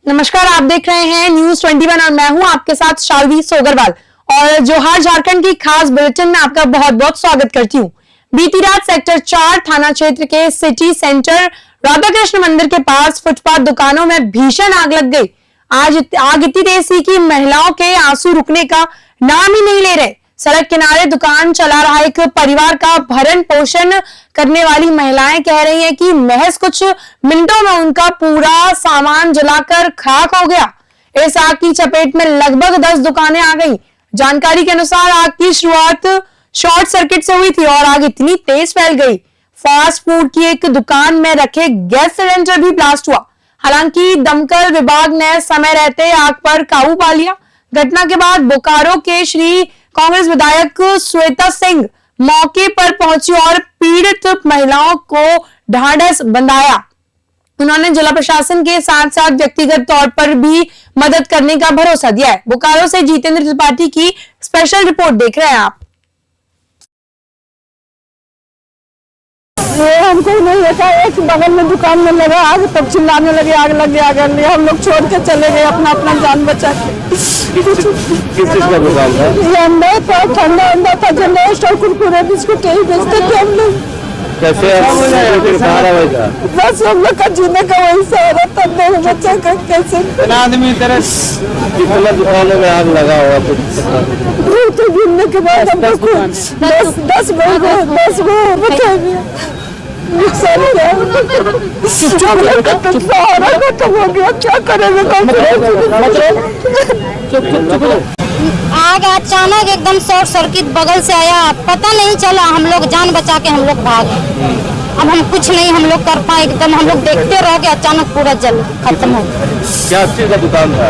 नमस्कार, आप देख रहे हैं न्यूज 21 और मैं हूं आपके साथ शालवी सोगरवाल। और जोहार झारखंड की खास बुलेटिन में आपका बहुत बहुत स्वागत करती हूं। बीती रात सेक्टर 4 थाना क्षेत्र के सिटी सेंटर राधाकृष्ण मंदिर के पास फुटपाथ दुकानों में भीषण आग लग गई। आज आग इतनी तेज थी कि महिलाओं के आंसू रुकने का नाम ही नहीं ले रहे। सड़क किनारे दुकान चला रहा एक परिवार का भरण पोषण करने वाली महिलाएं कह रही हैं कि महज कुछ मिनटों में उनका पूरा सामान जलाकर खाक हो गया। इस आग की चपेट में लगभग 10 दुकानें आ गईं। जानकारी के अनुसार आग की शुरुआत शॉर्ट सर्किट से हुई थी और आग इतनी तेज फैल गई, फास्ट फूड की एक दुकान में रखे गैस सिलेंडर भी ब्लास्ट हुआ। हालांकि दमकल विभाग ने समय रहते आग पर काबू पा लिया। घटना के बाद बोकारो के श्री कांग्रेस विधायक श्वेता सिंह मौके पर पहुंची और पीड़ित महिलाओं को ढांढस बंधाया। उन्होंने जिला प्रशासन के साथ साथ व्यक्तिगत तौर पर भी मदद करने का भरोसा दिया है। बोकारो से जितेंद्र त्रिपाठी की स्पेशल रिपोर्ट देख रहे हैं आप। ये हमको नहीं होता, एक बगल में दुकान में लगा आग, तब चिल्लाने लगे आग लग गया आग लग गया। हम लोग छोड़ के चले गए अपना अपना जान बचा के। किस चीज का दुकान था? ये अंडा था, ठंडा अंडा था, जनरल और कुरकुरे बिस्कुट यही बेचते थे हम लोग। कैसे सहारा हुआ था? बस हम लोग का जीने का वही सहारा था। मेरे बच्चा का कैसे आदमी तरह कितना दुकानों में आग लगा हुआ तो गिरने के बाद हम लोग 10 गो बचाएंगे। क्या करेंगे? आग अचानक एकदम शॉर्ट सर्किट बगल से आया, पता नहीं चला। हम लोग जान बचा के हम लोग भागे। अब हम कुछ नहीं हम लोग कर पाए, एकदम हम लोग देखते रह गए। अचानक पूरा जल खत्म हो गया। क्या चीज का दुकान था?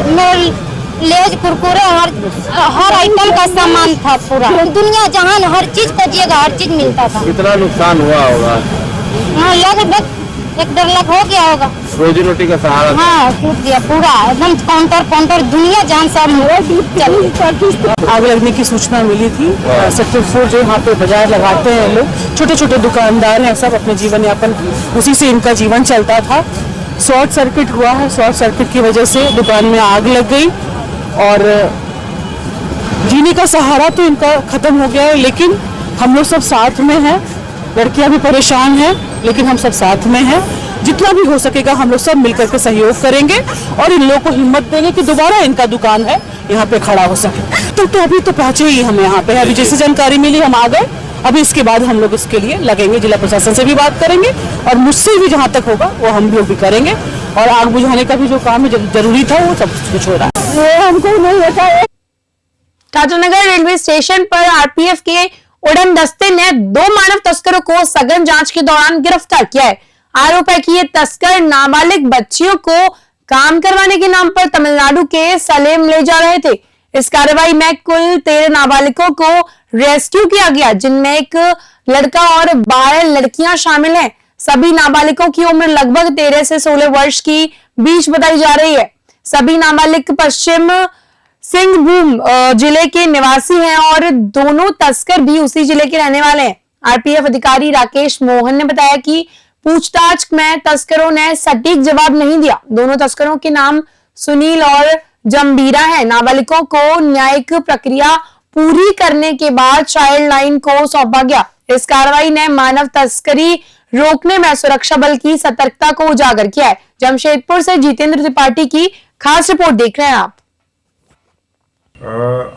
लेज कुरकुरे हर आइटम का सामान था। पूरा दुनिया जहान हर चीज खोजिएगा, हर चीज मिलता था। कितना नुकसान हुआ होगा? हाँ, लगभग 1.5 लाख हो गया होगा। रोजी रोटी का सहारा? हाँ, टूट गया पूरा एकदम। काउंटर दुनिया जान सब आग लगने की सूचना मिली थी। सेक्टर 4 जो यहाँ पे बाजार लगाते हैं लोग, छोटे छोटे दुकानदार हैं, सब अपने जीवन यापन उसी से इनका जीवन चलता था। शॉर्ट सर्किट हुआ है, शॉर्ट सर्किट की वजह से दुकान में आग लग गई और जीने का सहारा तो इनका खत्म हो गया है। लेकिन हम लोग सब साथ में हैं, लड़कियां भी परेशान हैं, लेकिन हम सब साथ में हैं। जितना भी हो सकेगा हम लोग सब मिलकर के सहयोग करेंगे और इन लोगों को हिम्मत देंगे कि दोबारा इनका दुकान है यहाँ पे खड़ा हो सके। तो अभी तो पहुंचे ही हम यहाँ पे, अभी जैसे जानकारी मिली हम आ गए। अभी इसके बाद हम लोग इसके लिए लगेंगे, जिला प्रशासन से भी बात करेंगे और मुझसे भी जहाँ तक होगा वो हम लोग भी करेंगे। और आग बुझाने का भी जो काम है जरूरी था वो सब कुछ हो रहा है। ये हमको नहीं होता है। टाटानगर रेलवे स्टेशन पर आरपीएफ के उड़न दस्ते ने 2 मानव तस्करों को सघन जांच के दौरान गिरफ्तार किया है। आरोप है कि ये तस्कर नाबालिग बच्चियों को काम करवाने के नाम पर तमिलनाडु के सलेम ले जा रहे थे। इस कार्रवाई में कुल 13 नाबालिगों को रेस्क्यू किया गया, जिनमें एक लड़का और 12 लड़कियां शामिल हैं। सभी नाबालिगों की उम्र लगभग 13 से 16 वर्ष की बीच बताई जा रही है। सभी नाबालिग पश्चिम सिंहभूम जिले के निवासी हैं और दोनों तस्कर भी उसी जिले के रहने वाले हैं। आरपीएफ अधिकारी राकेश मोहन ने बताया कि पूछताछ में तस्करों ने सटीक जवाब नहीं दिया। दोनों तस्करों के नाम सुनील और जंबीरा है। नाबालिगों को न्यायिक प्रक्रिया पूरी करने के बाद चाइल्ड लाइन को सौंपा गया। इस कार्रवाई ने मानव तस्करी रोकने में सुरक्षा बल की सतर्कता को उजागर किया है। जमशेदपुर से जितेंद्र त्रिपाठी की खास रिपोर्ट देख रहे हैं आप।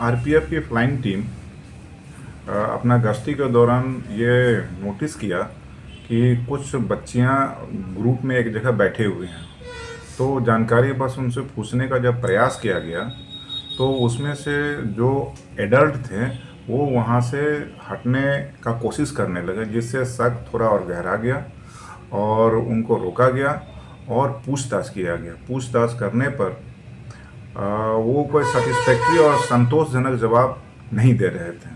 आरपीएफ की फ्लाइंग टीम अपना गश्ती के दौरान ये नोटिस किया कि कुछ बच्चियां ग्रुप में एक जगह बैठे हुए हैं। तो जानकारी बस उनसे पूछने का जब प्रयास किया गया तो उसमें से जो एडल्ट थे वो वहाँ से हटने का कोशिश करने लगे, जिससे शक थोड़ा और गहरा गया और उनको रोका गया और पूछताछ किया गया। पूछताछ करने पर वो कोई सेटिस्फैक्ट्री और संतोषजनक जवाब नहीं दे रहे थे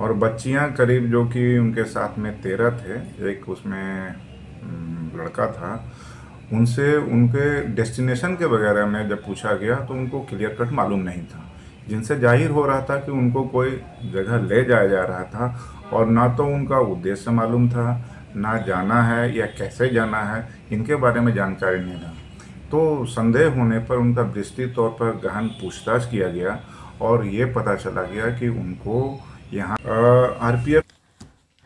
और बच्चियां करीब जो कि उनके साथ में 13 थे, एक उसमें लड़का था, उनसे उनके डेस्टिनेशन के वगैरह में जब पूछा गया तो उनको क्लियर कट मालूम नहीं था, जिनसे जाहिर हो रहा था कि उनको कोई जगह ले जाया जा रहा था और ना तो उनका उद्देश्य मालूम था, ना जाना है या कैसे जाना है, इनके बारे में जानकारी नहीं था। तो संदेह होने पर उनका विस्तृत तौर पर गहन पूछताछ किया गया और ये पता चला गया कि उनको यहाँ आरपीएफ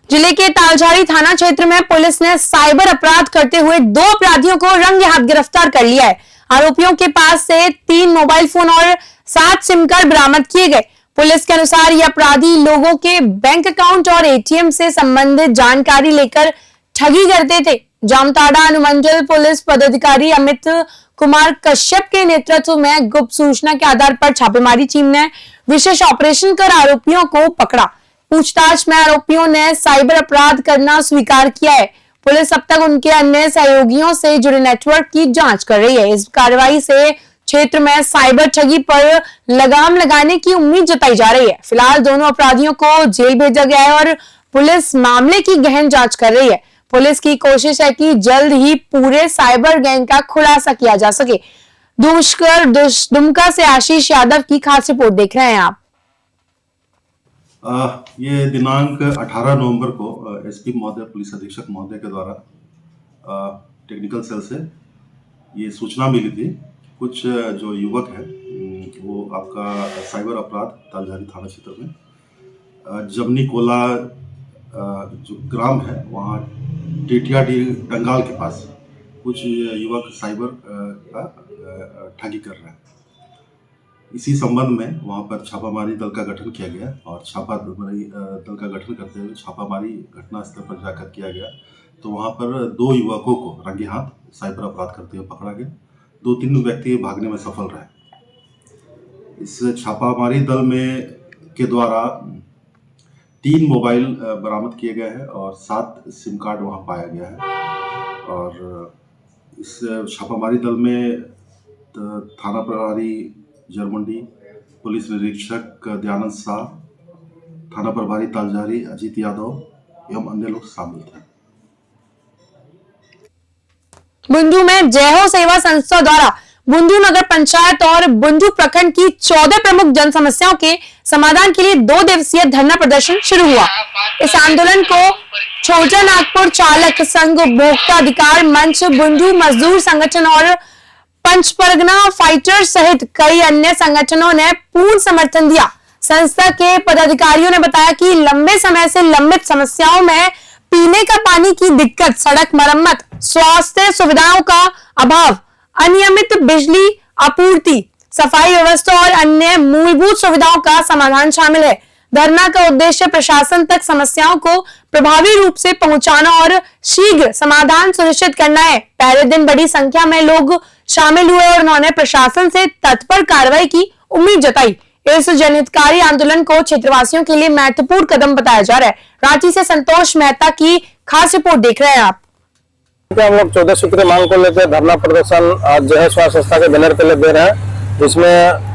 जिले के तालझारी थाना क्षेत्र में पुलिस ने साइबर अपराध करते हुए 2 अपराधियों को रंगे हाथ गिरफ्तार कर लिया है। आरोपियों के पास से 3 मोबाइल फोन और 7 सिम कार्ड बरामद किए गए। पुलिस के अनुसार ये अपराधी लोगों के बैंक अकाउंट और एटीएम से संबंधित जानकारी लेकर ठगी करते थे। जामताड़ा अनुमंडल पुलिस पदाधिकारी अमित कुमार कश्यप के नेतृत्व में गुप्त सूचना के आधार पर छापेमारी टीम ने विशेष ऑपरेशन कर आरोपियों को पकड़ा। पूछताछ में आरोपियों ने साइबर अपराध करना स्वीकार किया है। पुलिस अब तक उनके अन्य सहयोगियों से जुड़े नेटवर्क की जांच कर रही है। इस कार्रवाई से क्षेत्र में साइबर ठगी पर लगाम लगाने की उम्मीद जताई जा रही है। फिलहाल दोनों अपराधियों को जेल भेजा गया है और पुलिस मामले की गहन जांच कर रही है। पुलिस की कोशिश है कि जल्द ही पूरे साइबर गैंग का खुलासा किया जा सके। दुमका से आशीष यादव की खास रिपोर्ट देख रहे हैं आप। ये दिनांक 18 नवंबर को एसपी महोदय, पुलिस अधीक्षक महोदय के द्वारा टेक्निकल सेल से ये सूचना मिली थी। कुछ जो युवक हैं वो आपका साइबर अपराध तालझारी थाना क्षेत्र में जमनी कोला जो ग्राम है वहाँ टीटीआरडी डंगाल के पास कुछ युवक साइबर का ठगी कर रहे हैं। इसी संबंध में वहाँ पर छापामारी दल का गठन किया गया और छापामारी दल का गठन करते हुए छापामारी घटनास्थल पर जाकर किया गया तो वहाँ पर 2 युवकों को रंगे हाथ साइबर अपराध करते हुए पकड़ा गया। 2-3 व्यक्ति भागने में सफल रहे। इस छापामारी दल में के द्वारा 3 मोबाइल बरामद किए गए हैं और 7 सिम कार्ड वहाँ पाया गया है। और इस छापामारी दल में थाना प्रभारी जरमुंडी, पुलिस निरीक्षक दयानंद शाह, थाना प्रभारी तालझारी अजीत यादव एवं अन्य लोग शामिल थे। बुंडू में जय हो सेवा संस्था द्वारा बुंडू नगर पंचायत और बुंडू प्रखंड की 14 प्रमुख जन समस्याओं के समाधान के लिए 2 दिवसीय धरना प्रदर्शन शुरू हुआ। इस आंदोलन को छोटा नागपुर चालक संघ, उपभोक्ता अधिकार मंच, बुंडू मजदूर संगठन और पंचपरगना फाइटर सहित कई अन्य संगठनों ने पूर्ण समर्थन दिया। संस्था के पदाधिकारियों ने बताया कि लंबे समय से लंबित समस्याओं में पीने का पानी की दिक्कत, सड़क मरम्मत, स्वास्थ्य सुविधाओं का अभाव, अनियमित बिजली आपूर्ति, सफाई व्यवस्था और अन्य मूलभूत सुविधाओं का समाधान शामिल है। धरना का उद्देश्य प्रशासन तक समस्याओं को प्रभावी रूप से पहुंचाना और शीघ्र समाधान सुनिश्चित करना है। पहले दिन बड़ी संख्या में लोग शामिल हुए और उन्होंने प्रशासन से तत्पर कार्रवाई की उम्मीद जताई। इस जनहितकारी आंदोलन को क्षेत्रवासियों के लिए महत्वपूर्ण कदम बताया जा रहा है। रांची से संतोष मेहता की खास रिपोर्ट देख रहे हैं आप। हम लोग 14 सूत्रीय मांग को लेकर धरना प्रदर्शन आज जय स्वास्थ्य संस्था के बैनर तले दे रहे हैं, जिसमें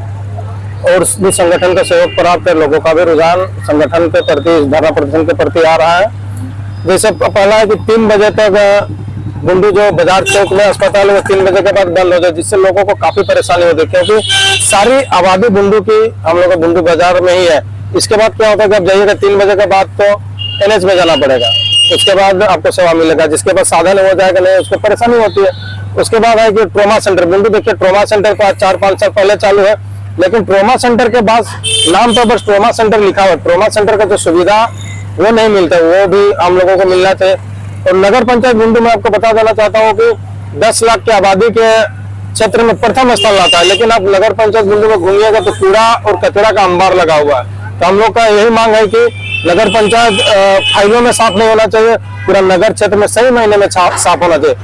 और भी संगठन का सहयोग प्राप्त है। लोगों का भी रुझान संगठन के प्रति, धरना प्रदर्शन के प्रति आ रहा है। जैसे पहला है कि 3 बजे तक बुंडू जो बाजार चौक में अस्पताल है वो 3 बजे के बाद बंद हो जाए, जिससे लोगों को काफी परेशानी होती है, क्योंकि सारी आबादी बुंडू की हम लोग बुंडू बाजार में ही है। इसके बाद क्या होता है कि आप जाइएगा 3 बजे के बाद तो NH में जाना पड़ेगा, उसके बाद आपको सेवा मिलेगा, जिसके बाद साधन हो जाएगा नहीं, उसको परेशानी होती है। उसके बाद है कि ट्रोमा सेंटर, बुंडू देखिए ट्रोमा सेंटर को आज 4-5 साल पहले चालू है, लेकिन ट्रोमा सेंटर के बाद नाम पर बस ट्रोमा सेंटर लिखा हुआ है। ट्रोमा सेंटर का जो सुविधा वो नहीं मिलता, वो भी हम लोगों को मिलना चाहिए। और नगर पंचायत बुंडू में आपको बता देना चाहता हूँ कि 10 लाख की आबादी के क्षेत्र में प्रथम स्थान लाता है, लेकिन आप नगर पंचायत बुंडू में घूमिएगा तो कूड़ा और कचरा का अंबार लगा हुआ है। तो हम लोग का यही मांग है कि नगर पंचायत फाइलों में साफ नहीं होना चाहिए, पूरा नगर क्षेत्र में सही महीने में साफ होना चाहिए।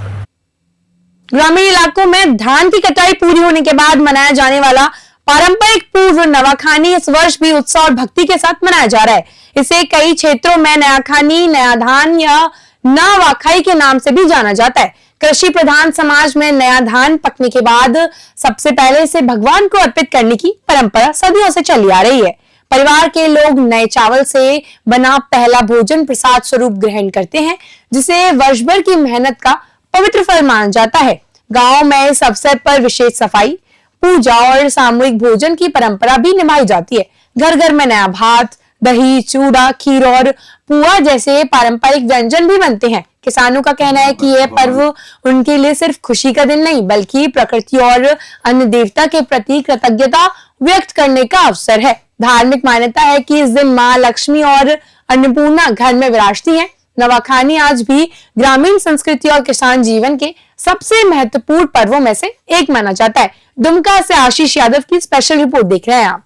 ग्रामीण इलाकों में धान की कटाई पूरी होने के बाद मनाया जाने वाला पारंपरिक पूर्व नवाखानी इस वर्ष भी उत्साह और भक्ति के साथ मनाया जा रहा है। इसे कई क्षेत्रों में नयाखानी, नया धान या नवाखाई के नाम से भी जाना जाता है। कृषि प्रधान समाज में नया धान पकने के बाद सबसे पहले इसे भगवान को अर्पित करने की परंपरा सदियों से चली आ रही है। परिवार के लोग नए चावल से बना पहला भोजन प्रसाद स्वरूप ग्रहण करते हैं, जिसे वर्षभर की मेहनत का पवित्र फल माना जाता है। गांव में इस अवसर पर विशेष सफाई, पूजा और सामूहिक भोजन की परंपरा भी निभाई जाती है। घर घर में नया भात, दही, चूड़ा, खीर और पुआ जैसे पारंपरिक व्यंजन भी बनते हैं। किसानों का कहना है कि यह पर्व उनके लिए सिर्फ खुशी का दिन नहीं बल्कि प्रकृति और अन्न देवता के प्रति कृतज्ञता व्यक्त करने का अवसर है। धार्मिक मान्यता है कि इस दिन मां लक्ष्मी और अन्नपूर्णा घर में विराजती हैं। नवाखानी आज भी ग्रामीण संस्कृति और किसान जीवन के सबसे महत्वपूर्ण पर्वों में से एक माना जाता है। दुमका से आशीष यादव की स्पेशल रिपोर्ट देख रहे हैं आप।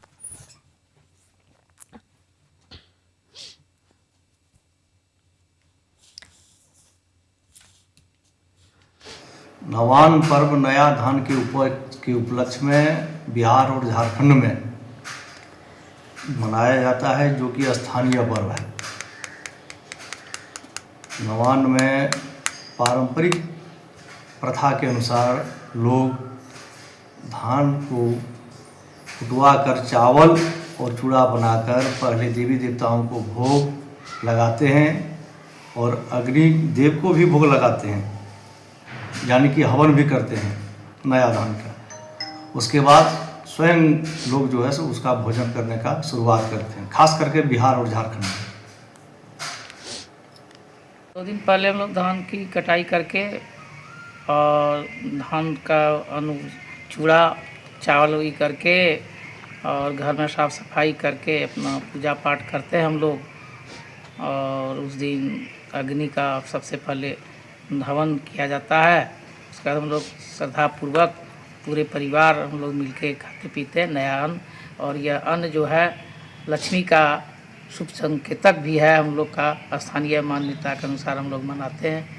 नवान्न पर्व नया धान के उपलक्ष्य में बिहार और झारखंड में मनाया जाता है, जो कि स्थानीय पर्व है। नवान्न में पारंपरिक प्रथा के अनुसार लोग धान को कुटवा कर चावल और चूड़ा बनाकर पहले देवी देवताओं को भोग लगाते हैं और अग्नि देव को भी भोग लगाते हैं, यानी कि हवन भी करते हैं नया धान का। उसके बाद स्वयं लोग जो है सो उसका भोजन करने का शुरुआत करते हैं, खास करके बिहार और झारखंड में। 2 दिन पहले हम लोग धान की कटाई करके और धान का चूड़ा चावल वही करके और घर में साफ सफाई करके अपना पूजा पाठ करते हैं हम लोग। और उस दिन अग्नि का सबसे पहले हवन किया जाता है। उसके बाद हम लोग श्रद्धापूर्वक पूरे परिवार हम लोग मिलके खाते पीते हैं नया अन्न। और यह अन्न जो है लक्ष्मी का शुभ संकेतक भी है, हम लोग का स्थानीय मान्यता के अनुसार हम लोग मनाते हैं।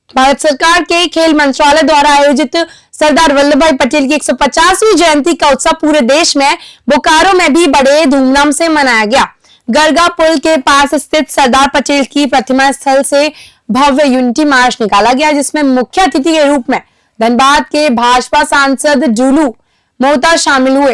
भारत सरकार के खेल मंत्रालय द्वारा आयोजित सरदार वल्लभ भाई पटेल की 150वीं जयंती का उत्सव पूरे देश में बोकारो में भी बड़े धूमधाम से मनाया गया। गरगा पुल के पास स्थित सरदार पटेल की प्रतिमा स्थल से भव्य यूनिटी मार्च निकाला गया, जिसमें मुख्य अतिथि के रूप में धनबाद के भाजपा सांसद जुलू मोहता शामिल हुए।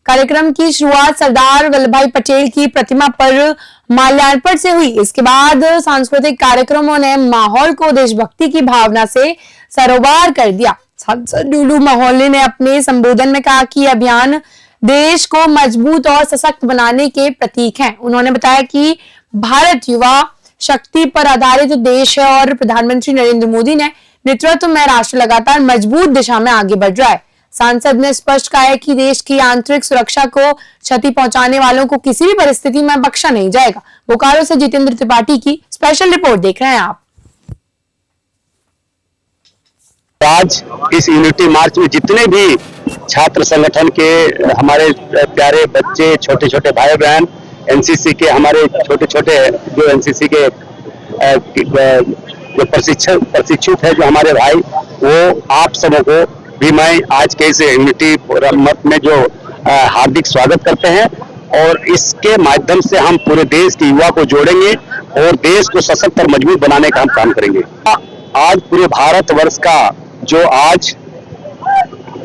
कार्यक्रम की शुरुआत सरदार वल्लभ भाई पटेल की प्रतिमा पर माल्यार्पण से हुई। इसके बाद सांस्कृतिक कार्यक्रमों ने माहौल को देशभक्ति की भावना से सरोबार कर दिया। सांसद जुलू मोहल्ले ने अपने संबोधन में कहा कि अभियान देश को मजबूत और सशक्त बनाने के प्रतीक हैं। उन्होंने बताया कि भारत युवा शक्ति पर आधारित देश है और प्रधानमंत्री नरेंद्र मोदी ने नेतृत्व में राष्ट्र लगातार मजबूत दिशा में आगे बढ़ रहा है। सांसद ने स्पष्ट कहा है कि देश की आंतरिक सुरक्षा को क्षति पहुंचाने वालों को किसी भी परिस्थिति में बख्शा नहीं जाएगा। बोकारो से जितेंद्र त्रिपाठी की स्पेशल रिपोर्ट देख रहे हैं आप। आज इस यूनिटी मार्च में जितने भी छात्र संगठन के हमारे प्यारे बच्चे, छोटे छोटे भाई बहन, एनसीसी के हमारे छोटे छोटे जो एनसीसी के जो प्रशिक्षित है जो हमारे भाई, वो आप सबों को भी मैं आज के इस यूनिटी मत में जो हार्दिक स्वागत करते हैं। और इसके माध्यम से हम पूरे देश के युवा को जोड़ेंगे और देश को सशक्त और मजबूत बनाने का हम काम करेंगे। आज पूरे भारतवर्ष का जो आज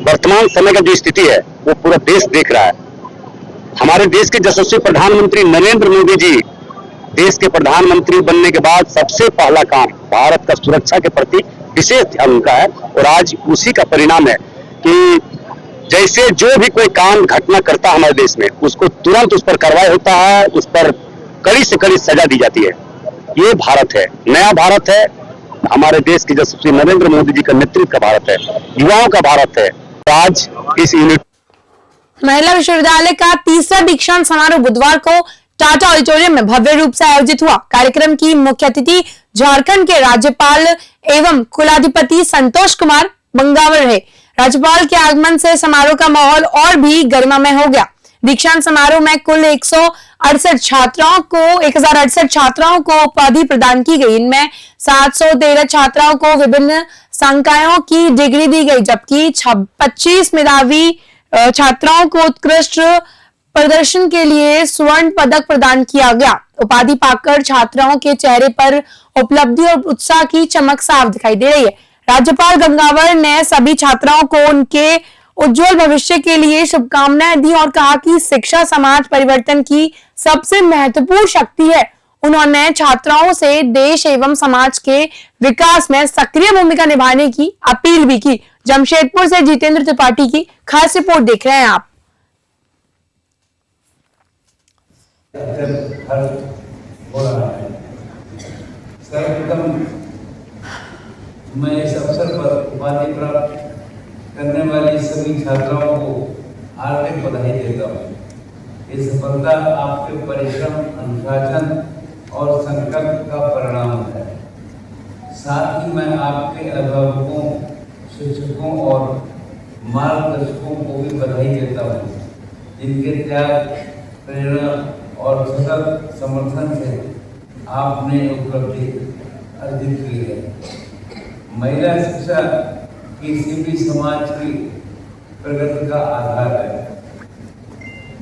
वर्तमान समय का जो स्थिति है वो पूरा देश देख रहा है। हमारे देश के यशस्वी प्रधानमंत्री नरेंद्र मोदी जी देश के प्रधानमंत्री बनने के बाद सबसे पहला काम भारत का सुरक्षा के प्रति विशेष ध्यान उनका है। और आज उसी का परिणाम है कि जैसे जो भी कोई काम घटना करता है हमारे देश में, उसको तुरंत उस पर कार्रवाई होता है, उस पर कड़ी से कड़ी सजा दी जाती है। ये भारत है, नया भारत है, हमारे देश के यशस्वी नरेंद्र मोदी जी का नेतृत्व का भारत है, युवाओं का भारत है। आज इस यूनिट महिला विश्वविद्यालय का तीसरा दीक्षांत समारोह बुधवार को टाटा ऑडिटोरियम में भव्य रूप से आयोजित हुआ। कार्यक्रम की मुख्य अतिथि झारखंड के राज्यपाल एवं कुलाधिपति संतोष कुमार बंगावर रहे। राज्यपाल के आगमन से समारोह का माहौल और भी गरिमामय हो गया। दीक्षांत समारोह में कुल 1068 छात्राओं को उपाधि प्रदान की गई। इनमें 713 छात्राओं को विभिन्न संकायों की डिग्री दी गई, जबकि 25 मेधावी छात्राओं को उत्कृष्ट प्रदर्शन के लिए स्वर्ण पदक प्रदान किया गया। उपाधि पाकर छात्राओं के चेहरे पर उपलब्धि और उत्साह की चमक साफ दिखाई दे रही है। राज्यपाल गंगावर ने सभी छात्राओं को उनके उज्जवल भविष्य के लिए शुभकामनाएं दी और कहा कि शिक्षा समाज परिवर्तन की सबसे महत्वपूर्ण शक्ति है। उन्होंने छात्राओं से देश एवं समाज के विकास में सक्रिय भूमिका निभाने की अपील भी की। जमशेदपुर से जितेंद्र त्रिपाठी की खास रिपोर्ट देख रहे हैं आप। हो रहा है। सर्वप्रथम मैं इस अवसर पर उपाधि प्राप्त करने वाली सभी छात्राओं को हार्दिक बधाई देता हूँ। ये सफलता आपके परिश्रम, अनुशासन और संकल्प का परिणाम है। साथ ही मैं आपके अभिभावकों, शिक्षकों और मार्गदर्शकों को भी बधाई देता हूँ, जिनके त्याग, प्रेरणा और सतत समर्थन से आपने उपलब्धि अर्जित की है। महिला शिक्षा किसी भी समाज की प्रगति का आधार है।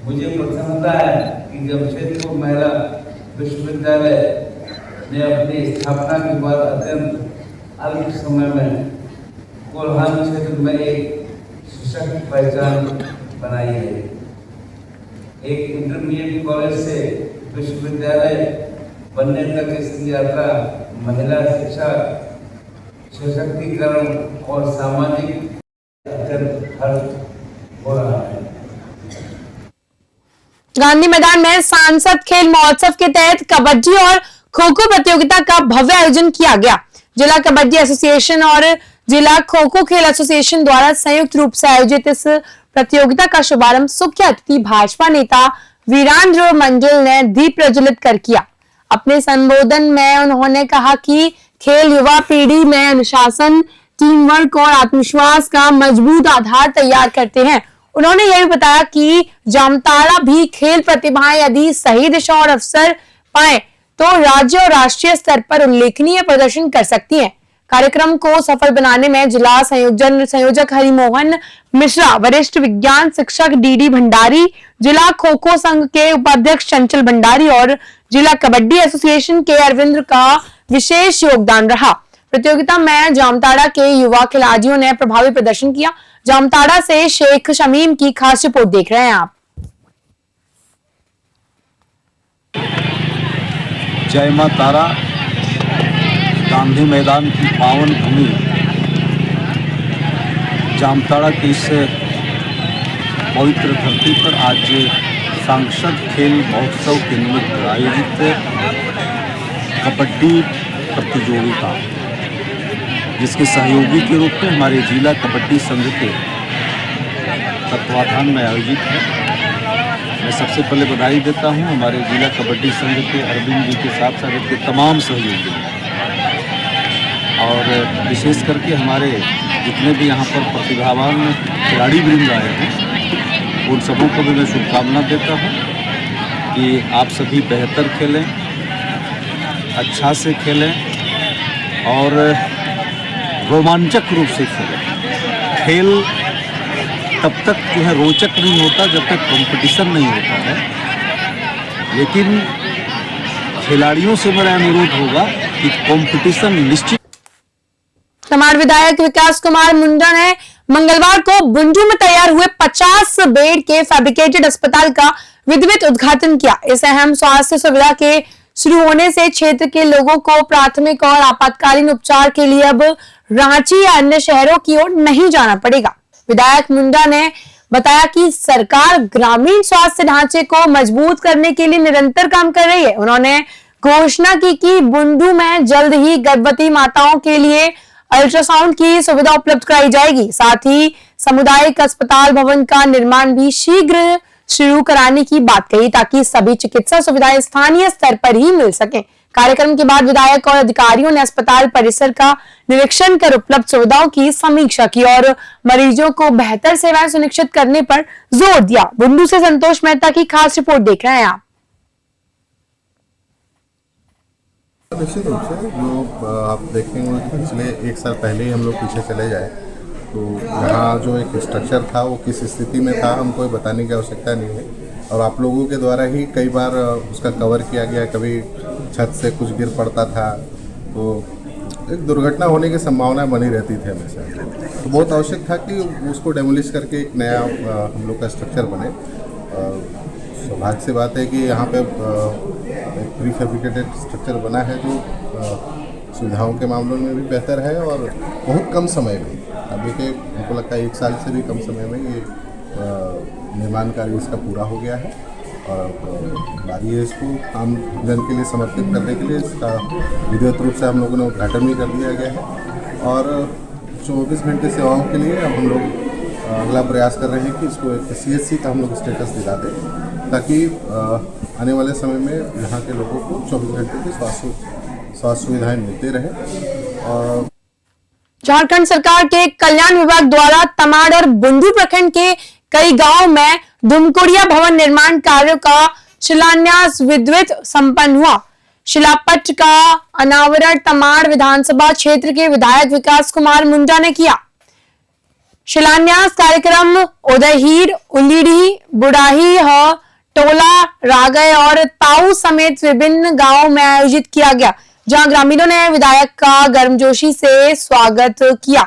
मुझे प्रसन्नता है कि जमशेदपुर महिला विश्वविद्यालय ने अपनी स्थापना के बाद अत्यंत अल्प समय में कोल्हान क्षेत्र में एक सशक्त पहचान बनाई है। एक इंटरमीडिएट कॉलेज से विश्वविद्यालय बनने तक इसकी यात्रा महिला शिक्षा, सशक्तिकरण और सामाजिक अत्यंत खर्च हो रहा है। गांधी मैदान में सांसद खेल महोत्सव के तहत कबड्डी और खो खो प्रतियोगिता का भव्य आयोजन किया गया। जिला कबड्डी एसोसिएशन और जिला खो खो खेल एसोसिएशन द्वारा संयुक्त रूप से आयोजित इस प्रतियोगिता का शुभारंभ मुख्य अतिथि भाजपा नेता वीरेंद्र मंडल ने दीप प्रज्वलित कर किया। अपने संबोधन में उन्होंने कहा कि खेल युवा पीढ़ी में अनुशासन, टीम वर्क और आत्मविश्वास का मजबूत आधार तैयार करते हैं। उन्होंने यह भी बताया कि जामताड़ा भी खेल प्रतिभाएं यदि सही दिशा और अवसर पाए तो राज्य और राष्ट्रीय स्तर पर उल्लेखनीय प्रदर्शन कर सकती हैं। कार्यक्रम को सफल बनाने में जिला संयोजक हरिमोहन मिश्रा, वरिष्ठ विज्ञान शिक्षक डीडी भंडारी, जिला खो खो संघ के उपाध्यक्ष चंचल भंडारी और जिला कबड्डी एसोसिएशन के अरविंद का विशेष योगदान रहा। प्रतियोगिता में जामताड़ा के युवा खिलाड़ियों ने प्रभावी प्रदर्शन किया। जामताड़ा से शेख शमीम की खास रिपोर्ट देख रहे हैं आप। जय मां तारा। गांधी मैदान की पावन भूमि जामताड़ा की इस पवित्र धरती पर आज सांसद खेल महोत्सव के निमित्त आयोजित कबड्डी प्रतियोगिता, जिसके सहयोगी के रूप में हमारे जिला कबड्डी संघ के तत्वाधान में आयोजित है। मैं सबसे पहले बधाई देता हूं हमारे जिला कबड्डी संघ के अरविंद जी के साथ साथ इसके तमाम सहयोगी और विशेष करके हमारे जितने भी यहाँ पर प्रतिभावान खिलाड़ी वृंद आए हैं, उन सबों को भी मैं शुभकामना देता हूँ कि आप सभी बेहतर खेलें, अच्छा से खेलें और रोमांचक रूप से खेलें। खेल तब तक जो है रोचक नहीं होता जब तक कंपटीशन नहीं होता है, लेकिन खिलाड़ियों से मेरा अनुरोध होगा कि कंपटीशन निश्चित। समाज विधायक विकास कुमार मुंडा ने मंगलवार को बुंडू में तैयार हुए 50 बेड के फैब्रिकेटेड अस्पताल का विधिवत उद्घाटन किया। इस अहम स्वास्थ्य सुविधा के शुरू होने से क्षेत्र के लोगों को प्राथमिक और आपातकालीन उपचार के लिए अब रांची या अन्य शहरों की ओर नहीं जाना पड़ेगा। विधायक मुंडा ने बताया कि सरकार ग्रामीण स्वास्थ्य ढांचे को मजबूत करने के लिए निरंतर काम कर रही है। उन्होंने घोषणा की कि बुंडू में जल्द ही गर्भवती माताओं के लिए अल्ट्रासाउंड की सुविधा उपलब्ध कराई जाएगी। साथ ही सामुदायिक अस्पताल भवन का निर्माण भी शीघ्र शुरू कराने की बात कही ताकि सभी चिकित्सा सुविधाएं स्थानीय स्तर पर ही मिल सकें। कार्यक्रम के बाद विधायक और अधिकारियों ने अस्पताल परिसर का निरीक्षण कर उपलब्ध सुविधाओं की समीक्षा की और मरीजों को बेहतर सेवाएं सुनिश्चित करने पर जोर दिया। बुंडू से संतोष मेहता की खास रिपोर्ट देख रहे हैं आप। निश्चित रूप से जो आप देखेंगे पिछले एक साल पहले ही हम लोग पीछे चले जाए तो यहाँ जो एक स्ट्रक्चर था वो किस स्थिति में था हमको बताने की आवश्यकता नहीं है, और आप लोगों के द्वारा ही कई बार उसका कवर किया गया। कभी छत से कुछ गिर पड़ता था तो एक दुर्घटना होने की संभावना बनी रहती थी हमेशा, तो बहुत आवश्यक था कि उसको डेमोलिश करके एक नया हम लोग का स्ट्रक्चर बने। सौभाग्य से बात है कि यहाँ पे एक प्री फैब्रिकेटेड स्ट्रक्चर बना है जो सुविधाओं के मामलों में भी बेहतर है और बहुत कम समय में, अब देखिए हमको लगता है 1 साल से भी कम समय में ये निर्माण कार्य इसका पूरा हो गया है और बारी है इसको आम जन के लिए समर्पित करने के लिए इसका विधिवत रूप से हम लोगों ने उद्घाटन भी कर दिया गया है। और 24 घंटे सेवाओं के लिए अब हम लोग अगला प्रयास कर रहे हैं कि इसको एक CSC का हम लोग स्टेटस दिला दें, ताकि आने वाले समय में यहाँ के लोगों को 24 घंटे की स्वास्थ्य सुविधाएं मिलती रहें। और झारखंड सरकार के कल्याण विभाग द्वारा तमाड़ और बुंडू प्रखंड के कई गांवों में धुमकुड़िया भवन निर्माण कार्यों का शिलान्यास विधिवत संपन्न हुआ। शिलापट का अनावरण तमाड़ विधानसभा क्षेत्र के विधायक विकास कुमार मुंडा ने किया। शिलान्यास कार्यक्रम उदयहीर, उलीढ़ी, बुढ़ाही, टोला, रागय और ताऊ समेत विभिन्न गांवों में आयोजित किया गया, जहां ग्रामीणों ने विधायक का गर्मजोशी से स्वागत किया।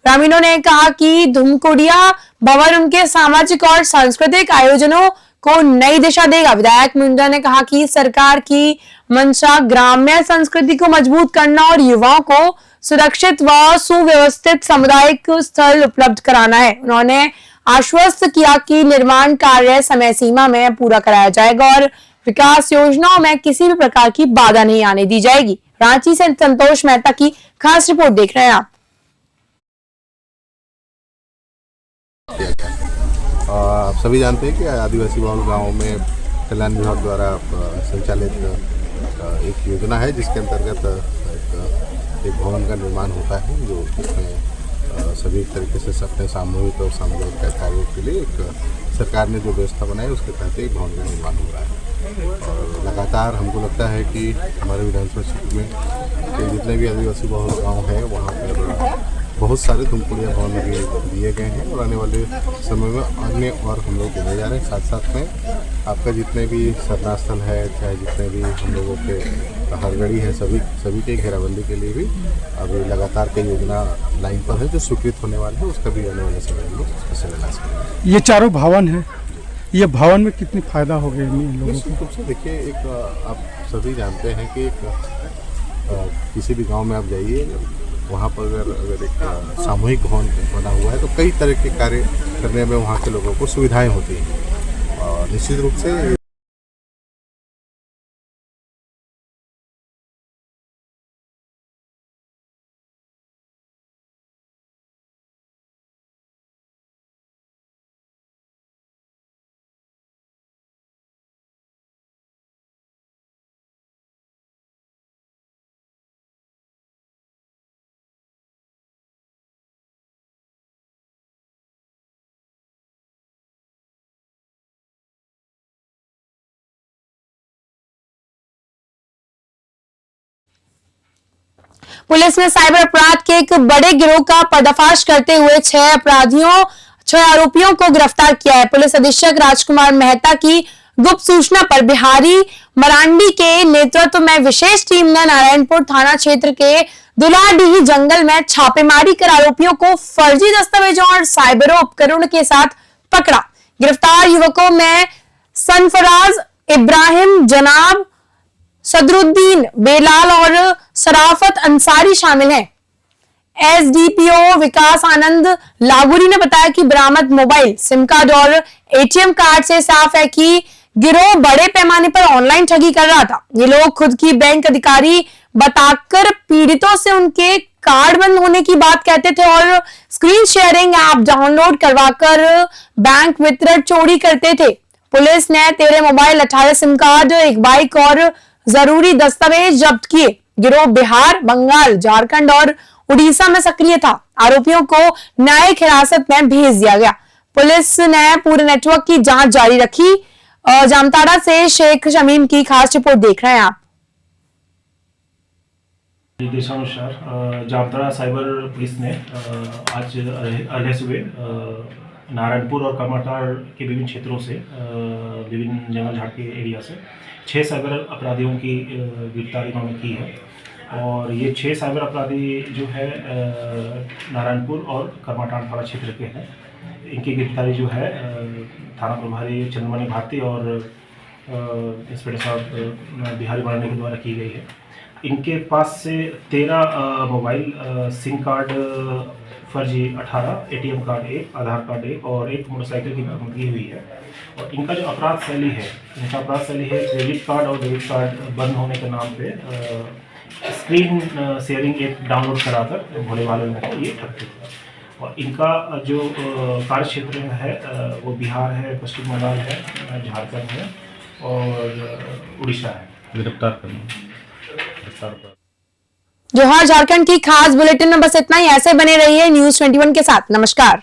ग्रामीणों ने कहा कि धुमकुड़िया भवन उनके सामाजिक और सांस्कृतिक आयोजनों को नई दिशा देगा। विधायक मुंडा ने कहा कि सरकार की मंशा ग्राम्य संस्कृति को मजबूत करना और युवाओं को सुरक्षित व सुव्यवस्थित सामुदायिक स्थल उपलब्ध कराना है। उन्होंने आश्वस्त किया कि निर्माण कार्य समय सीमा में पूरा कराया जाएगा और विकास योजनाओं में किसी भी प्रकार की बाधा नहीं आने दी जाएगी। रांची से संतोष मेहता की खास रिपोर्ट देख रहे हैं आप। आप सभी जानते हैं कि आदिवासी बहुल गाँव में कल्याण विभाग द्वारा संचालित एक योजना है, जिसके अंतर्गत एक भवन का निर्माण होता है, जो इसमें सभी तरीके से अपने सामूहिक और सामुदायिक कार्यों के लिए एक सरकार ने जो व्यवस्था बनाई उसके तहत एक भवन का निर्माण हो रहा है। और लगातार हमको लगता है कि हमारे विधानसभा क्षेत्र में के जितने भी आदिवासी बहुल गाँव हैं वहाँ पर बहुत सारे धुमकुड़िया भवन भी दिए गए हैं और आने वाले समय में अन्य और हम लोग देने जा रहे हैं। साथ साथ में आपका जितने भी सरना स्थल है, चाहे जितने भी हम लोगों के हरगढ़ी है, सभी के घेराबंदी के लिए भी अभी लगातार कई योजना लाइन पर है जो स्वीकृत होने वाले हैं। उसका भी आने वाले समय में शिलान्यास करेंगे। ये चारों भवन है, ये भवन में कितनी फायदा हो गया इन लोगों को? निश्चित रूप से देखिए, एक आप सभी जानते हैं कि एक किसी भी गाँव में आप जाइए, वहाँ पर अगर एक सामूहिक भवन बना हुआ है तो कई तरह के कार्य करने में वहाँ के लोगों को सुविधाएं होती हैं। और निश्चित रूप से पुलिस ने साइबर अपराध के एक बड़े गिरोह का पर्दाफाश करते हुए 6 आरोपियों को गिरफ्तार किया है। पुलिस अधीक्षक राजकुमार मेहता की गुप्त सूचना पर बिहारी मरांडी के नेतृत्व में विशेष टीम ने नारायणपुर थाना क्षेत्र के दुलाडीही जंगल में छापेमारी कर आरोपियों को फर्जी दस्तावेजों और साइबर उपकरण के साथ पकड़ा। गिरफ्तार युवकों में सनफराज इब्राहिम, जनाब सदरुद्दीन बेलाल और सराफत अंसारी शामिल हैं। एसडीपीओ विकास आनंद लागुरी ने बताया कि बरामद मोबाइल, सिम कार्ड और एटीएम कार्ड से साफ है कि गिरोह बड़े पैमाने पर ऑनलाइन ठगी कर रहा था। ये लोग खुद की बैंक अधिकारी बताकर पीड़ितों से उनके कार्ड बंद होने की बात कहते थे और स्क्रीन शेयरिंग ऐप डाउनलोड करवाकर बैंक वितरण चोरी करते थे। पुलिस ने 13 मोबाइल, 18 सिम कार्ड, एक बाइक और जरूरी दस्तावेज जब्त किए। गिरोह बिहार, बंगाल, झारखंड और उड़ीसा में सक्रिय था। आरोपियों को न्यायिक हिरासत में भेज दिया गया। पुलिस ने पूरे नेटवर्क की जांच जारी रखी। जामताड़ा से शेख शमीम की खास रिपोर्ट देख रहे हैं आप। निर्देशानुसार जामताड़ा साइबर पुलिस ने आज अर्घ्य सुबह नारायणपुर और कमाटार के विभिन्न क्षेत्रों से विभिन्न जंगल झाड़ के एरिया से 6 साइबर अपराधियों की गिरफ्तारी इन्होंने की है। और ये 6 साइबर अपराधी जो है नारायणपुर और करमाटांड थाना क्षेत्र के हैं। इनकी गिरफ्तारी जो है थाना प्रभारी चंद्रमणि भारती और इंस्पेक्टर साहब बिहारी मरांडी के द्वारा की गई है। इनके पास से 13 मोबाइल, सिम कार्ड, फर्जी 18 एटीएम कार्ड एक, आधार कार्ड एक और एक मोटरसाइकिल की बरामदगी हुई है। और इनका जो अपराध शैली है, क्रेडिट कार्ड और डेबिट कार्ड बंद होने के नाम पे स्क्रीन शेयरिंग ऐप डाउनलोड कराकर भोले भाले लोगों को ये ठगते थे। और इनका जो कार्य क्षेत्र है वो बिहार है, पश्चिम बंगाल है, झारखंड है और उड़ीसा है। गिरफ्तार जोहार झारखंड की खास बुलेटिन में बस इतना ही। ऐसे बने रहिए News 21 के साथ। नमस्कार।